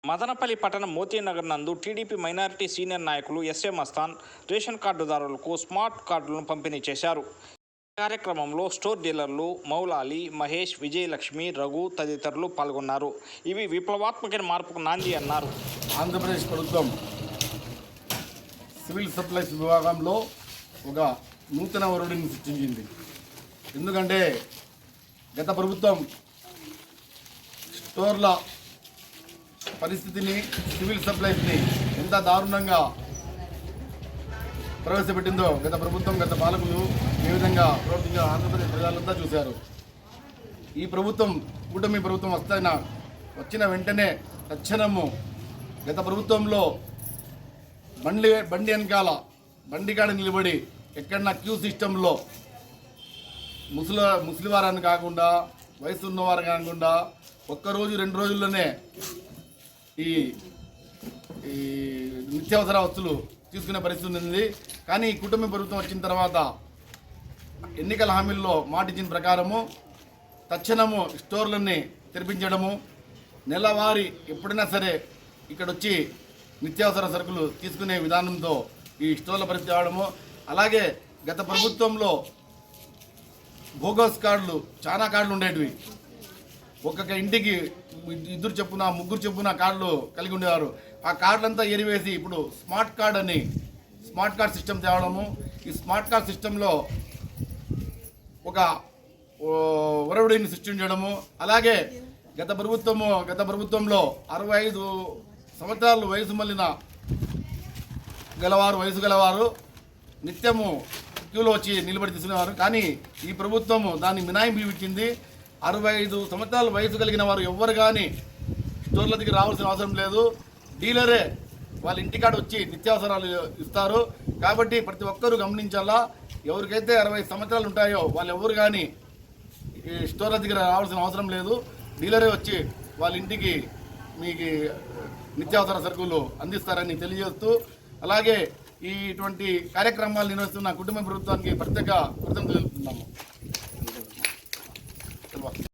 మదనపల్లి పట్టణం మోతీనగర్ నందు TDP minority senior నాయకులు ఎస్ఏ మస్తాన్ రేషన్ కార్డుదారులకు స్మార్ట్ కార్డులను పంపిణీ చేశారు. కార్యక్రమంలో స్టోర్ డీలర్లు మౌలాలి, మహేష్, విజయలక్ష్మి, రఘు తదితరులు పాల్గొన్నారు. ఇవి విప్లవాత్మక మార్పుకు నాంది అన్నారు. ఆంధ్రప్రదేశ్ ప్రభుత్వం సివిల్ సప్లైస్ విభాగంలో ఒక నూతన ఒరవడిని సృష్టించింది. ఎందుకంటే గత ప్రభుత్వం స్టోర్ల పరిస్థితిని, సివిల్ సప్లైస్ని ఎంత దారుణంగా ప్రవేశపెట్టిందో గత ప్రభుత్వం, గత పాలకులు ఏ విధంగా ప్రవర్తించారో ఆంధ్రప్రదేశ్ ప్రజలంతా చూశారు. ఈ ప్రభుత్వం, కూటమి ప్రభుత్వం వచ్చిన వెంటనే తక్షణము గత ప్రభుత్వంలో బండి వెనకాల బండికాడ నిలబడి ఎక్కడన్నా క్యూ సిస్టంలో ముసలివారాన్ని కాకుండా, వయసు ఉన్నవారు కాకుండా ఒక్కరోజు 2 రోజుల్లోనే ఈ నిత్యావసర వస్తువులు తీసుకునే పరిస్థితి ఉంది. కానీ కుటుంబ ప్రభుత్వం వచ్చిన తర్వాత ఎన్నికల హామీల్లో మాటిచ్చిన ప్రకారము తక్షణము స్టోర్లన్నీ తెరిపించడము, నెలవారీ ఎప్పుడైనా సరే ఇక్కడ వచ్చి నిత్యావసర సరుకులు తీసుకునే విధానంతో ఈ స్టోర్ల పరిస్థితి అవడము. అలాగే గత ప్రభుత్వంలో బోగస్ కార్డులు, చాలా కార్డులు ఉండేటివి. ఒక్కొక్క ఇంటికి 2 చొప్పున 3 చొప్పున కార్డులు కలిగి ఉండేవారు. ఆ కార్డులంతా ఎరివేసి ఇప్పుడు స్మార్ట్ కార్డ్ సిస్టమ్ తేవడము. ఈ స్మార్ట్ కార్డ్ సిస్టంలో ఒక ఒరవడిని సృష్టించడము. అలాగే గత ప్రభుత్వంలో 65 సంవత్సరాలు వయసు మళ్ళిన వయసు గలవారు నిత్యము క్యూలో వచ్చి నిలబడి తీసుకునేవారు. కానీ ఈ ప్రభుత్వము దాన్ని మినహాయింపు ఇచ్చింది. 65 సంవత్సరాల వయసు కలిగిన వారు ఎవ్వరు కానీ స్టోర్ల దగ్గర రావాల్సిన అవసరం లేదు. డీలరే వాళ్ళ ఇంటికాడ వచ్చి నిత్యావసరాలు ఇస్తారు. కాబట్టి ప్రతి ఒక్కరూ గమనించాలా, ఎవరికైతే 60 సంవత్సరాలు ఉంటాయో వాళ్ళు ఎవరు కానీ ఈ స్టోర్ల దగ్గర రావాల్సిన అవసరం లేదు. డీలరే వచ్చి వాళ్ళ ఇంటికి మీకు నిత్యావసర సరుకులు అందిస్తారని తెలియజేస్తూ, అలాగే ఇటువంటి కార్యక్రమాలు నిర్వహిస్తున్న కుటుంబ ప్రభుత్వానికి ప్రత్యేక కృతజ్ఞతలు తెలుపుతున్నాము.